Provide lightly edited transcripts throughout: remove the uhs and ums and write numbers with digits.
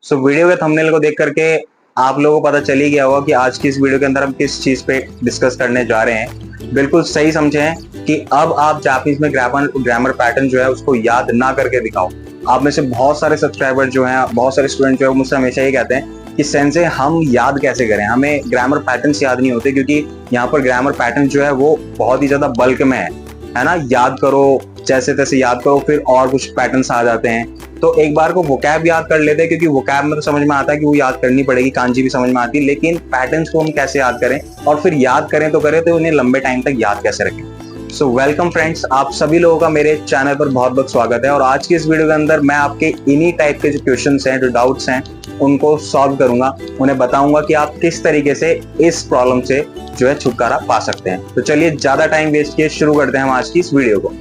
Video के thumbnail को देख करके आप लोगों को पता चल ही गया होगा कि आज की इस वीडियो के अंदर हम किस चीज पे डिस्कस करने जा रहे हैं। बिल्कुल सही समझे हैं कि अब आप जापानीज में ग्रामर पैटर्न जो है उसको याद ना करके दिखाओ। आप में से बहुत सारे सब्सक्राइबर जो हैं, बहुत सारे स्टूडेंट जो है मुझसे हमेशा ये कहते हैं कि सेंसे हम याद कैसे करें, हमें ग्रामर पैटर्न्स याद नहीं होते, क्योंकि यहाँ पर ग्रामर पैटर्न जो है वो बहुत ही ज्यादा बल्क में है ना। याद करो, जैसे तैसे याद करो, फिर और कुछ पैटर्न्स आ जाते हैं। तो एक बार को वोकैब याद कर लेते हैं, क्योंकि वोकैब में तो समझ में आता है कि वो याद करनी पड़ेगी, कांजी भी समझ में आती है, लेकिन पैटर्न्स को हम कैसे याद करें और फिर याद करें तो उन्हें लंबे टाइम तक याद कैसे रखें। सो वेलकम फ्रेंड्स, आप सभी लोगों का मेरे चैनल पर बहुत बहुत स्वागत है। और आज की इस वीडियो के अंदर मैं आपके इन्हीं टाइप के जो क्वेश्चंस हैं, जो डाउट्स हैं, उनको सॉल्व करूंगा। उन्हें बताऊंगा कि आप किस तरीके से इस प्रॉब्लम से जो है छुटकारा पा सकते हैं। तो चलिए ज्यादा टाइम वेस्ट किए शुरू करते हैं हम आज की इस वीडियो को।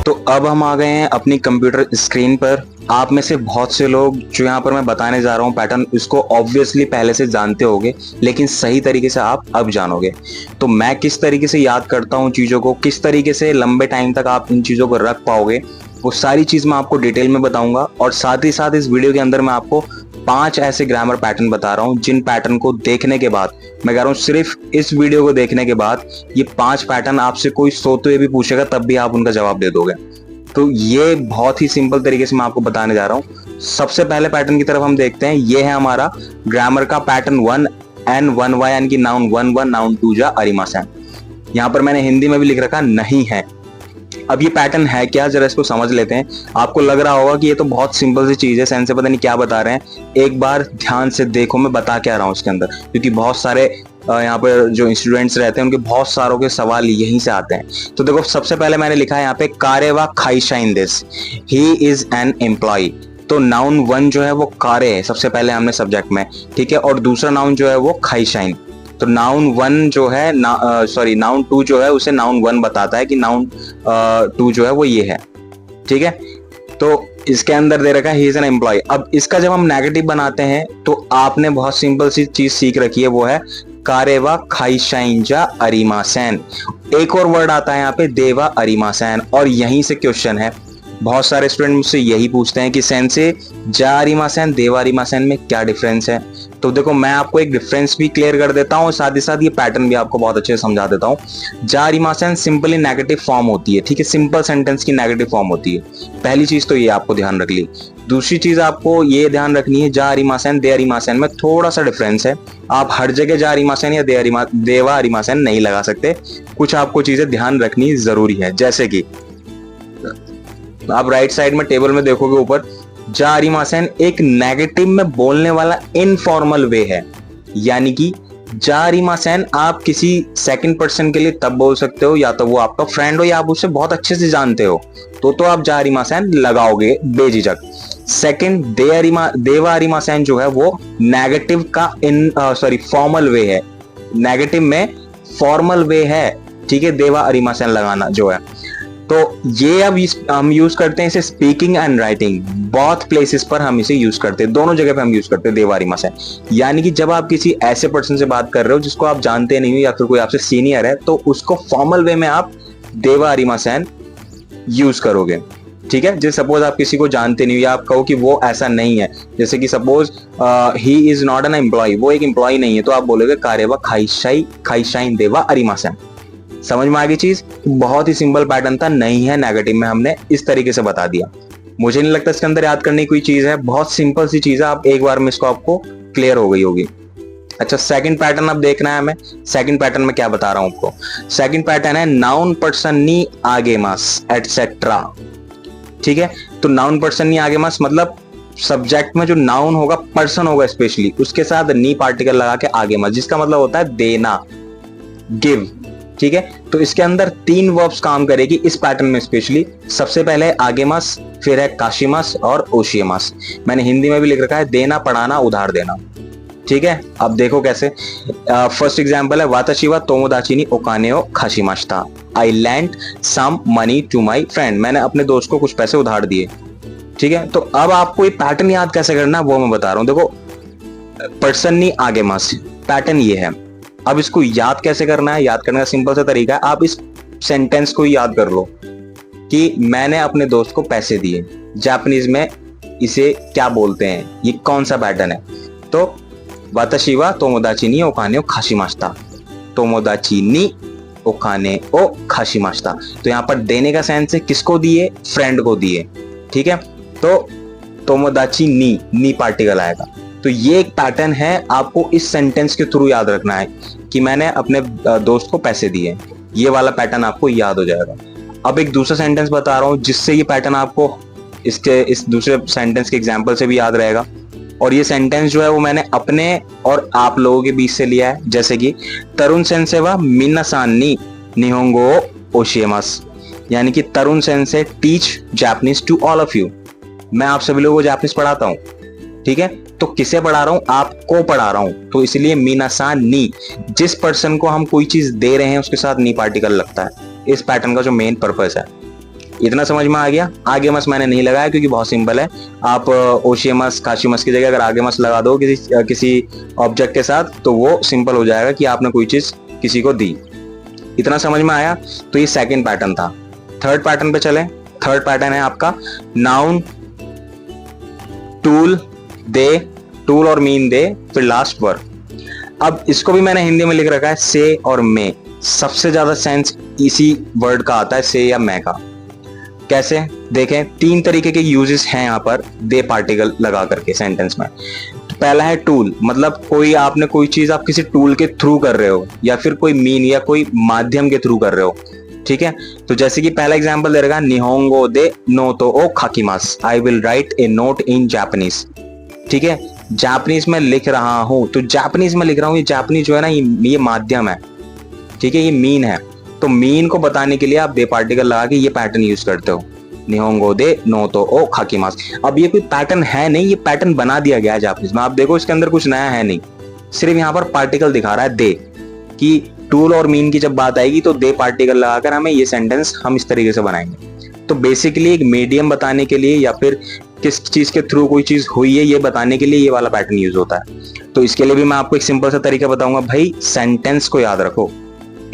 तो अब हम आ गए हैं अपनी कंप्यूटर स्क्रीन पर। आप में से बहुत से लोग जो यहाँ पर मैं बताने जा रहा हूँ पैटर्न, इसको ऑब्वियसली पहले से जानते होंगे, लेकिन सही तरीके से आप अब जानोगे। तो मैं किस तरीके से याद करता हूँ चीज़ों को, किस तरीके से लंबे टाइम तक आप इन चीज़ों को रख पाओगे, वो सारी चीज़ मैं आपको डिटेल में बताऊंगा। और साथ ही साथ इस वीडियो के अंदर मैं आपको 5 ऐसे ग्रामर पैटर्न बता रहा हूँ, जिन पैटर्न को देखने के बाद, मैं कह रहा हूँ सिर्फ इस वीडियो को देखने के बाद, ये 5 पैटर्न आपसे कोई सोते हुए भी पूछेगा तब भी आप उनका जवाब दे दोगे। तो ये बहुत ही सिंपल तरीके से मैं आपको बताने जा रहा हूँ। सबसे पहले पैटर्न की तरफ हम देखते हैं। ये है हमारा ग्रामर का पैटर्न 1N1Y, यानी कि नाउन 1 1 नाउन 2 जा अरिमासन। यहाँ पर मैंने हिंदी में भी लिख रखा नहीं है। अब ये पैटर्न है क्या, जरा इसको समझ लेते हैं। आपको लग रहा होगा कि ये तो बहुत सिंपल सी चीज है, सेंस से पता नहीं क्या बता रहे हैं। एक बार ध्यान से देखो मैं बता क्या रहा हूँ इसके अंदर, क्योंकि बहुत सारे यहाँ पर जो स्टूडेंट्स रहते हैं उनके बहुत सारों के सवाल यहीं से आते हैं। तो देखो, सबसे पहले मैंने लिखा है यहाँ पे कारेवा खाइशाइन this, he is an employ. तो नाउन 1 जो है वो कारे है सबसे पहले हमने सब्जेक्ट में, ठीक है, और दूसरा नाउन जो है वो खाइशाइन। तो नाउन 1 जो है नाउन 2 जो है उसे नाउन 1 बताता है कि नाउन 2 जो है वो ये है, ठीक है। तो इसके अंदर दे रखा है ही इज एन एम्प्लॉय। अब इसका जब हम नेगेटिव बनाते हैं तो आपने बहुत सिंपल सी चीज सीख रखी है, वो है कारेवा खाइशाइंजा अरिमासेन। एक और वर्ड आता है यहाँ पे देवा अरिमासेन, और यहीं से क्वेश्चन है। बहुत सारे स्टूडेंट मुझसे यही पूछते हैं कि सेंसे जा अरिमासेन देवा अरिमासेन में क्या डिफरेंस है। तो देखो, मैं आपको एक डिफरेंस भी क्लियर कर देता हूँ, साथ ही साथ ये पैटर्न भी आपको बहुत अच्छे से समझा देता हूँ। जा अरिमासेन सिंपली नेगेटिव फॉर्म होती है, ठीक है, सिंपल सेंटेंस की नेगेटिव फॉर्म होती है। पहली चीज तो ये आपको ध्यान रख ली। दूसरी चीज आपको ये ध्यान रखनी है, जा अरिमासेन दे अरिमासेन में थोड़ा सा डिफरेंस है। आप हर जगह जा अरिमासेन या देवा अरिमासेन नहीं लगा सकते। कुछ आपको चीजें ध्यान रखनी जरूरी है, जैसे कि आप राइट साइड में टेबल में देखोगे ऊपर, जा अरिमासेन एक नेगेटिव में बोलने वाला इनफॉर्मल वे है। यानी कि जा अरिमासेन आप किसी सेकंड पर्सन के लिए तब बोल सकते हो, या तो वो आपका फ्रेंड हो या आप उसे बहुत अच्छे से जानते हो, तो आप जा अरिमासेन लगाओगे बेझिझक। सेकंड देवा अरिमासेन जो है वो नेगेटिव का फॉर्मल वे है, नेगेटिव में फॉर्मल वे है, ठीक है, देवा अरिमासेन लगाना जो है। तो ये अब हम यूज करते हैं इसे स्पीकिंग एंड राइटिंग, बहुत प्लेसेस पर हम इसे यूज करते हैं, दोनों जगह पे हम यूज करते हैं देवा अरिमासेन। यानी कि जब आप किसी ऐसे पर्सन से बात कर रहे हो जिसको आप जानते नहीं हो या फिर कोई आपसे सीनियर है, तो उसको फॉर्मल वे में आप देवा अरिमासेन यूज करोगे, ठीक है। जैसे सपोज आप किसी को जानते नहीं हो या आप कहो कि वो ऐसा नहीं है, जैसे कि suppose he is not an employ, वो एक एम्प्लॉय नहीं है, तो आप बोलोगे कारेवा खाइशाइन देवा अरिमासेन। समझ में आ गई चीज। बहुत ही सिंपल पैटर्न था, नहीं है नेगेटिव में, हमने इस तरीके से बता दिया। मुझे नहीं लगता इसके अंदर याद करने की कोई चीज है, बहुत सिंपल सी चीज है, आप एक बार में इसको आपको क्लियर हो गई होगी। अच्छा, सेकंड पैटर्न अब देखना है हमें। सेकंड पैटर्न में क्या बता रहा हूं आपको। सेकंड पैटर्न है नाउन पर्सन नी आगेमास एटसेट्रा, ठीक है। तो नाउन पर्सन नी आगेमास मतलब सब्जेक्ट में जो नाउन होगा, पर्सन होगा स्पेशली, उसके साथ नी पार्टिकल लगा के आगेमास, जिसका मतलब होता है देना, गिव, ठीक है। तो इसके अंदर 3 वर्ब्स काम करेगी इस पैटर्न में स्पेशली। सबसे पहले आगेमास, फिर है काशिमास और ओशियमास। मैंने हिंदी में भी लिख रखा है देना, पढ़ाना, उधार देना, ठीक है। अब देखो कैसे। फर्स्ट एग्जांपल है वाताशी वा तोमोदाची नी ओकाने ओ खाशिमाशिता, I lent some money to my friend. मैंने अपने दोस्त को कुछ पैसे उधार दिए, ठीक है। तो अब आपको ये पैटर्न याद कैसे करना वो मैं बता रहा हूं। देखो, पर्सन नी आगेमास पैटर्न ये है। अब इसको याद कैसे करना है, याद करने का सिंपल सा तरीका है, आप इस सेंटेंस को याद कर लो। कि मैंने अपने दोस्त को पैसे दिए। जापानीज में इसे क्या बोलते हैं, ये कौन सा पैटर्न है? तो वाताशी वा तोमोदाची नि ओकाने ओ खाशिमाशिता, तोमोदाची नि ओकाने ओ खाशिमाशिता। तो यहाँ पर देने का सेंस है किसको दिए, फ्रेंड को दिए, ठीक है। तो तोमोदाची नी पार्टिकल आएगा। तो ये एक पैटर्न है, आपको इस सेंटेंस के थ्रू याद रखना है कि मैंने अपने दोस्त को पैसे दिए। ये वाला पैटर्न आपको याद हो जाएगा। अब एक दूसरा सेंटेंस बता रहा हूं जिससे ये पैटर्न आपको इस दूसरे सेंटेंस के एग्जाम्पल से भी याद रहेगा। और ये सेंटेंस जो है वो मैंने अपने और आप लोगों के बीच से लिया है। जैसे कि तरुण सेंसे वा मिनासान नि निहोंगो ओ ओशिएमास, यानी कि तरुण सेंसे teach Japanese to all of you. मैं आप सभी लोगों को जापानीज पढ़ाता हूँ, ठीक है। तो किसे पढ़ा रहा हूं, आपको पढ़ा रहा हूं। तो इसलिए मीनासान नी, जिस पर्सन को हम कोई चीज दे रहे हैं उसके साथ नी पार्टिकल लगता है। इस पैटर्न का जो मेन पर्पस है, इतना समझ में आ गया। आगे मस मैंने नहीं लगाया क्योंकि बहुत सिंपल है। आप ओशियमस काशिमस की जगह अगर आगे मस लगा दो किसी ऑब्जेक्ट के साथ तो वो सिंपल हो जाएगा कि आपने कोई चीज किसी को दी। इतना समझ में आया। तो ये सेकंड पैटर्न था। थर्ड पैटर्न पे चले। थर्ड पैटर्न है आपका नाउन, टूल, दे, टूल और मीन दे, फिर लास्ट वर्ब। अब इसको भी मैंने हिंदी में लिख रखा है से और में। सबसे ज्यादा सेंस इसी वर्ड का आता है, से या मैं का। कैसे देखें, तीन तरीके के यूजेस हैं यहाँ पर दे पार्टिकल लगा करके सेंटेंस में। तो पहला है टूल, मतलब आपने कोई चीज आप किसी टूल के थ्रू कर रहे हो, या फिर कोई मीन या कोई माध्यम के थ्रू कर रहे हो, ठीक है। तो जैसे कि पहला एग्जांपल दे रहा, निहोंगो दे नोटो ओ खाकीमास, I will write a note in Japanese, ठीक है। जापानीज में लिख रहा हूं, तो जापानीज में लिख रहा हूं, ये जापानीज जो है ना ये माध्यम है, ठीक है, ये मीन है। तो मीन को बताने के लिए आप दे पार्टिकल लगा के ये पैटर्न यूज करते हो, निहोंगो दे नोटो ओ खाकीमास। अब ये कोई पैटर्न है नहीं, ये पैटर्न बना दिया गया है जापानीज में। आप देखो इसके अंदर कुछ नया है नहीं, सिर्फ यहाँ पर पार्टिकल दिखा रहा है दे, कि टूल और मीन की जब बात आएगी तो दे पार्टिकल लगाकर हमें ये सेंटेंस हम इस तरीके से बनाएंगे। तो बेसिकली एक मीडियम बताने के लिए या फिर किस चीज के थ्रू कोई चीज हुई है ये बताने के लिए ये वाला पैटर्न यूज होता है। तो इसके लिए भी मैं आपको एक सिंपल सा तरीका बताऊंगा। भाई सेंटेंस को याद रखो,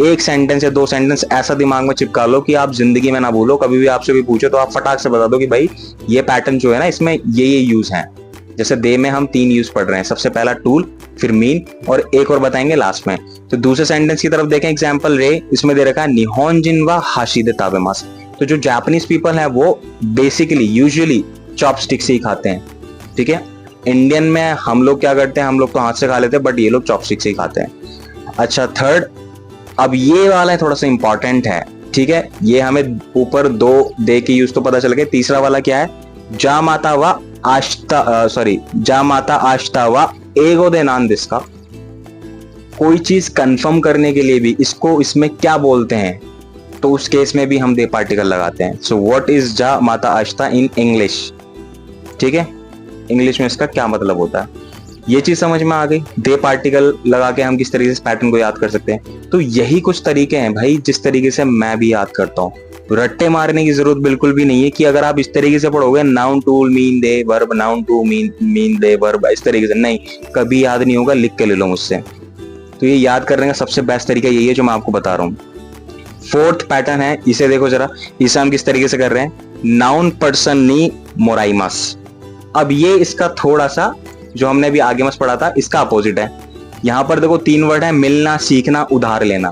एक सेंटेंस या दो सेंटेंस ऐसा दिमाग में चिपका लो कि आप जिंदगी में ना भूलो। कभी भी आपसे भी पूछो तो आप फटाक से बता दो कि भाई ये पैटर्न जो है ना इसमें ये यूज है। जैसे दे में हम 3 यूज पढ़ रहे हैं, सबसे पहला टूल, फिर मीन और एक और बताएंगे लास्ट में। तो दूसरे सेंटेंस की तरफ देखें, एग्जाम्पल रे, इसमें दे रखा है निहोंजिन वा हाशिदे ताबेमास। तो जो जापानीज पीपल है वो बेसिकली यूजुअली चॉपस्टिक से ही खाते हैं, ठीक है। इंडियन में हम लोग क्या करते हैं, हम लोग तो हाथ से खा लेते हैं, बट ये लोग चॉपस्टिक से ही खाते हैं। अच्छा, थर्ड, अब ये वाला थोड़ा सा इंपॉर्टेंट है, ठीक है। ये हमें ऊपर 2 दे के यूज तो पता चल गया। तीसरा वाला क्या है, जा माता वा आश्ता वा एगो दे नान दिस्का। कोई चीज कंफर्म करने के लिए भी इसको इसमें क्या बोलते हैं, तो उस केस में भी हम दे पार्टिकल लगाते हैं। सो व्हाट इज जा माता आश्ता इन इंग्लिश, ठीक है। इंग्लिश में इसका क्या मतलब होता है, ये चीज समझ में आ गई। दे पार्टिकल लगा के हम किस तरीके से पैटर्न को याद कर सकते हैं। तो यही कुछ तरीके हैं भाई जिस तरीके से मैं भी याद करता हूँ। रट्टे मारने की जरूरत बिल्कुल भी नहीं है कि अगर आप इस तरीके से पढ़ोगे noun tool mean the verb, noun to mean the verb, इस तरीके से नहीं, कभी याद नहीं होगा। लिख के ले लो मुझसे। तो ये याद करने का सबसे बेस्ट तरीका यही है जो मैं आपको बता रहा हूँ। फोर्थ पैटर्न है, इसे देखो जरा, इसे हम किस तरीके से कर रहे हैं, नाउन पर्सन नी मोराइमास। अब ये इसका थोड़ा सा जो हमने अभी आगे मस पढ़ा था इसका अपोजिट है। यहां पर देखो 3 वर्ड है, मिलना, सीखना, उधार लेना।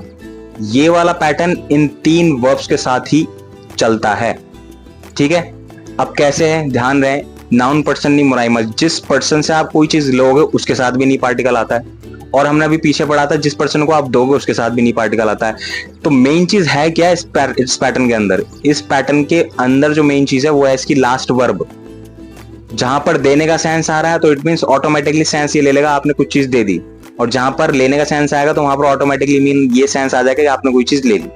ये वाला पैटर्न इन 3 वर्ब्स के साथ ही चलता है, ठीक है। अब कैसे है, ध्यान रहे, नाउन पर्सन नी मोराइमास, जिस पर्सन से आप कोई चीज लोगे उसके साथ भी नी पार्टिकल आता है। और हमने अभी पीछे पढ़ा था जिस पर्सन को आप दोगे उसके साथ भी नी पार्टिकल आता है। तो मेन चीज है क्या इस पैटर्न के अंदर, इस पैटर्न के अंदर जो मेन चीज है वो है इसकी लास्ट वर्ब। जहां पर देने का सेंस आ रहा है तो इट मींस ऑटोमेटिकली सेंस ये ले लेगा आपने कुछ चीज दे दी, और जहां पर लेने का सेंस आएगा तो वहां पर ऑटोमेटिकली मीन ये सेंस आ जाएगा कि आपने कोई चीज ले ली।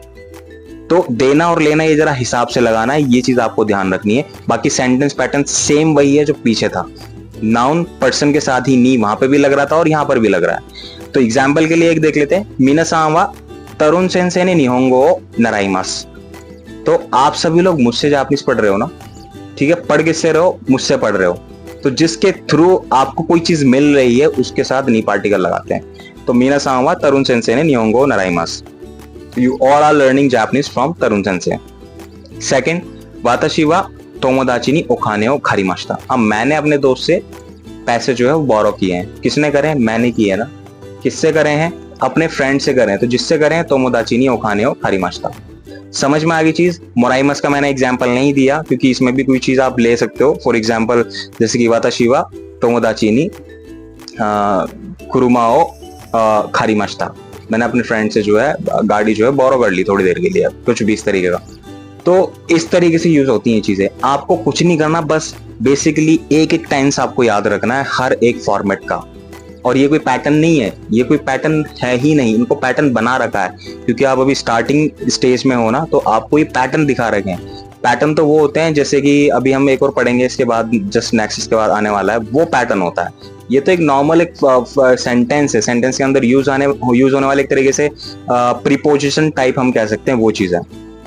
तो देना और लेना ये जरा हिसाब से लगाना है, ये चीज आपको ध्यान रखनी है। बाकी सेंटेंस पैटर्न सेम वही है जो पीछे था। नाउन पर्सन के साथ ही नी वहां पे भी लग रहा था और यहाँ पर भी लग रहा है। तो एग्जाम्पल के लिए एक देख लेते हैं, मीनासान वा तरुण सेंसेई ने निहोंगो ओ नराइमास। तो आप सभी लोग मुझसे जापानीज पढ़ रहे हो ना, ठीक है। पढ़ किससे रहे हो, मुझसे पढ़ रहे हो। तो जिसके थ्रू आपको कोई चीज मिल रही है उसके साथ नी पार्टिकल लगाते हैं। तो मीनासान वा तरुण सेंसेई ने निहोंगो ओ नराइमास। You all are learning Japanese from Tarun सेंसेई। सेकंड, वाताशिवा तोमोदाची ओ खाने ओ खारीमाश्ता। अब मैंने अपने दोस्त से पैसे जो है वो बोरो किए हैं। किसने करे हैं? मैंने किए ना। किससे करे हैं? अपने फ्रेंड से करे हैं। तो जिससे करे हैं तोमोदाची ओ खाने ओ खारीमाश्ता। समझ में आ गई चीज? मोराइमस का मैंने एग्जाम्पल नहीं दिया क्योंकि इसमें भी कोई चीज आप ले सकते हो। फॉर एग्जाम्पल जैसे कि वाताशिवा तोमोदाची कुरुमाओ खारीमाश्ता। मैंने अपने फ्रेंड से जो है गाड़ी जो है बोरो कर ली थोड़ी देर के लिए, कुछ भी इस तरीके का। तो इस तरीके से यूज होती हैं चीजें। आपको कुछ नहीं करना, बस बेसिकली एक एक टेंस आपको याद रखना है हर एक फॉर्मेट का। और ये कोई पैटर्न नहीं है, ये कोई पैटर्न है ही नहीं, इनको पैटर्न बना रखा है क्योंकि आप अभी स्टार्टिंग स्टेज में हो ना, तो आपको ये पैटर्न दिखा रखे हैं। पैटर्न तो वो होते हैं जैसे कि अभी हम एक और पढ़ेंगे इसके बाद, जस्ट नेक्स्ट इसके बाद आने वाला है, वो पैटर्न होता है। ये तो एक नॉर्मल एक सेंटेंस है, सेंटेंस के अंदर यूज होने वाले एक तरीके से प्रीपोजिशन टाइप हम कह सकते हैं, वो चीज है।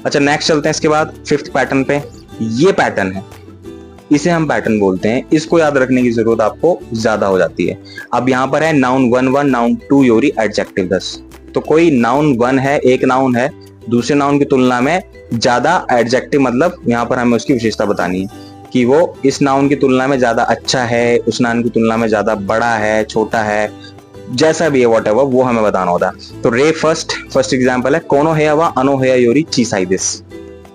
अच्छा नेक्स्ट चलते हैं इसके बाद 5th पैटर्न पे। ये पैटर्न है, इसे हम पैटर्न बोलते हैं। इसको याद रखने की जरूरत आपको ज्यादा हो जाती है। अब यहाँ पर है नाउन 1 नाउन 2 योरी एडजेक्टिव 10। तो कोई नाउन 1 है, एक नाउन है, दूसरे नाउन की तुलना में ज्यादा एडजेक्टिव, मतलब यहाँ पर हमें उसकी विशेषता बतानी है कि वो इस नाउन की तुलना में ज्यादा अच्छा है, उस नाउन की तुलना में ज्यादा बड़ा है, छोटा है, जैसा भी है व्हाटएवर, वो हमें बताना होता है। तो रे फर्स्ट एग्जांपल है कोनो हेवा अनो हेया योरी चीसाई दिस।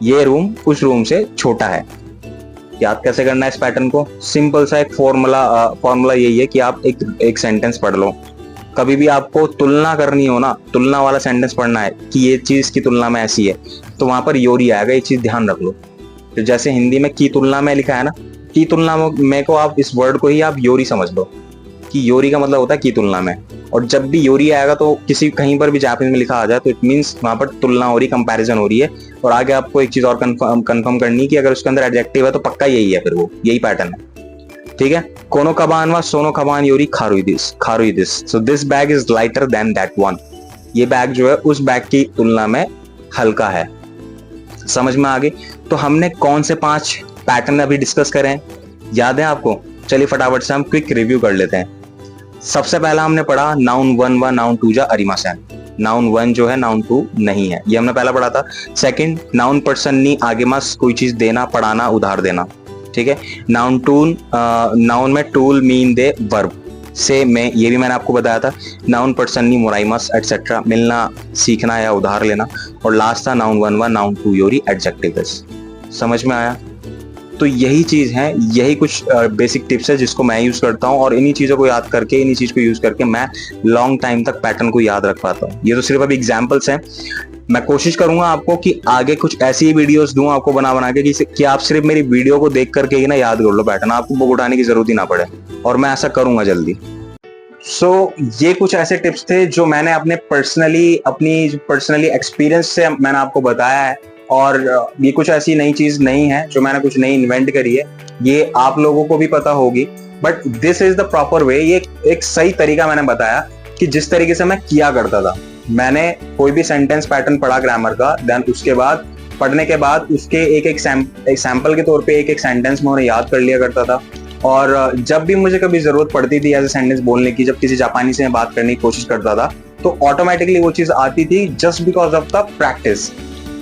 ये रूम उस रूम से छोटा है। याद कैसे करना है इस पैटर्न को? सिंपल सा एक फॉर्मूला यही है कि आप एक सेंटेंस पढ़ लो। कभी भी आपको तुलना करनी हो ना, तुलना वाला सेंटेंस पढ़ना है कि ये चीज की तुलना में ऐसी है, तो वहां पर योरी आएगा। ये चीज ध्यान रख लो। तो जैसे हिंदी में की तुलना में लिखा है ना, की तुलना में को आप इस वर्ड को ही आप योरी समझ लो कि योरी का मतलब होता है की तुलना में। और जब भी योरी आएगा तो किसी कहीं पर भी जापानीज में लिखा आ जाए तो इट मींस वहां पर तुलना हो रही, कंपैरिजन हो रही है। और आगे आपको एक चीज और कंफर्म करनी है कि अगर उसके अंदर एडजेक्टिव है तो पक्का यही है, फिर वो यही पैटर्न है। ठीक है। कोनो कबान व सोनो कबान योरी खारुई दिस। So this bag is lighter than that one. ये बैग जो है उस बैग की तुलना में हल्का है। समझ में आ गई? तो हमने कौन से 5 पैटर्न अभी डिस्कस करे हैं, याद है आपको? चलिए फटाफट से हम क्विक रिव्यू कर लेते हैं। सबसे पहला हमने पढ़ा नाउन 1 व नाउन 2 जा अरिमासेन। नाउन 1 जो है नाउन 2 नहीं है, ये हमने पहला पढ़ा था। सेकंड नाउन पर्सन नी आगे मस कोई चीज देना, पढ़ाना, उधार देना। ठीक है। नाउन नाउन में टूल मीन दे वर्ब से में, ये भी मैंने आपको बताया था। नाउन पर्सन नी मोराइमस एटसेट्रा, मिलना, सीखना या उधार लेना। और लास्ट था नाउन 1 व नाउन 2 योरी एडजेक्टिव। समझ में आया? तो यही चीज है, यही कुछ बेसिक टिप्स है जिसको मैं यूज करता हूँ। और इन्हीं चीजों को याद करके, इन्हीं चीज को यूज करके मैं लॉन्ग टाइम तक पैटर्न को याद रख पाता हूँ। ये तो सिर्फ अभी एग्जांपल्स हैं। मैं कोशिश करूंगा आपको कि आगे कुछ ऐसी वीडियोस दूं आपको बना के कि आप सिर्फ मेरी वीडियो को देख करके ही ना याद कर लो पैटर्न, आपको बुक उठाने की जरूरत ही ना पड़े। और मैं ऐसा करूंगा जल्दी। ये कुछ ऐसे टिप्स थे जो मैंने अपनी पर्सनली एक्सपीरियंस से मैंने आपको बताया है। और ये कुछ ऐसी नई चीज नहीं है जो मैंने कुछ नई इन्वेंट करी है, ये आप लोगों को भी पता होगी। But this is the proper way. ये एक सही तरीका मैंने बताया कि जिस तरीके से मैं किया करता था। मैंने कोई भी सेंटेंस पैटर्न पढ़ा ग्रामर का, देन उसके बाद पढ़ने के बाद उसके एक सैंपल के तौर पे एक सेंटेंस में उन्हें याद कर लिया करता था। और जब भी मुझे कभी जरूरत पड़ती थी ऐसे सेंटेंस बोलने की, जब किसी जापानी से मैं बात करने की कोशिश करता था, तो ऑटोमेटिकली वो चीज आती थी just because of the practice.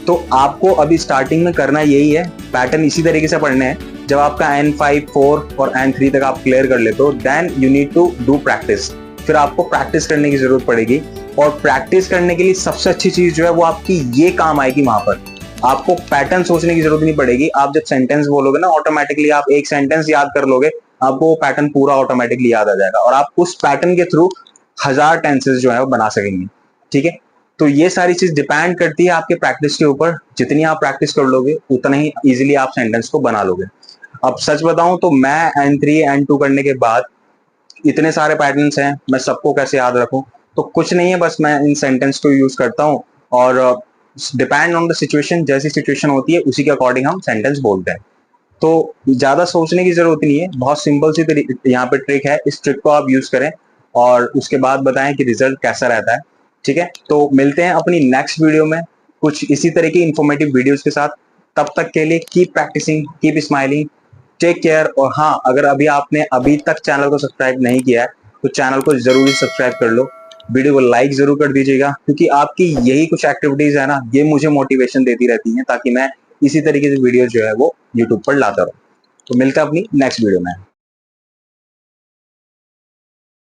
तो आपको अभी स्टार्टिंग में करना यही है, पैटर्न इसी तरीके से पढ़ने हैं। जब आपका N5, 4 और N3 तक आप क्लियर कर लेते हो, then you need to do practice. फिर आपको प्रैक्टिस करने की जरूरत पड़ेगी। और प्रैक्टिस करने के लिए सबसे अच्छी चीज जो है वो आपकी ये काम आएगी। वहां पर आपको पैटर्न सोचने की जरूरत नहीं पड़ेगी। आप जब सेंटेंस बोलोगे ना, ऑटोमेटिकली आप एक सेंटेंस याद कर लोगे, आपको वो पैटर्न पूरा ऑटोमेटिकली याद आ जाएगा। और आप उस पैटर्न के थ्रू 1000 टेंसेस जो है वो बना सकेंगे। ठीक है। तो ये सारी चीज डिपेंड करती है आपके प्रैक्टिस के ऊपर। जितनी आप प्रैक्टिस कर लोगे उतना ही इजीली आप सेंटेंस को बना लोगे। अब सच बताऊं तो मैं N3 N2 करने के बाद इतने सारे पैटर्न्स हैं, मैं सबको कैसे याद रखूं? तो कुछ नहीं है, बस मैं इन सेंटेंस को यूज करता हूं और डिपेंड ऑन द सिचुएशन, जैसी सिचुएशन होती है उसी के अकॉर्डिंग हम सेंटेंस बोलते हैं। तो ज्यादा सोचने की जरूरत नहीं है, बहुत सिंपल सी यहाँ पे ट्रिक है। इस ट्रिक को आप यूज करें और उसके बाद बताएं कि रिजल्ट कैसा रहता है। ठीक है। तो मिलते हैं अपनी नेक्स्ट वीडियो में कुछ इसी तरह की इंफॉर्मेटिव वीडियोस के साथ। तब तक के लिए keep practicing, keep smiling, take care. और हाँ, अगर आपने अभी तक चैनल को सब्सक्राइब नहीं किया है तो चैनल को जरूर सब्सक्राइब कर लो। वीडियो को लाइक जरूर कर दीजिएगा, क्योंकि आपकी यही कुछ एक्टिविटीज है ना, ये मुझे मोटिवेशन देती रहती है ताकि मैं इसी तरीके से वीडियो जो है वो यूट्यूब पर लाता रहूं। तो मिलते हैं अपनी नेक्स्ट वीडियो में।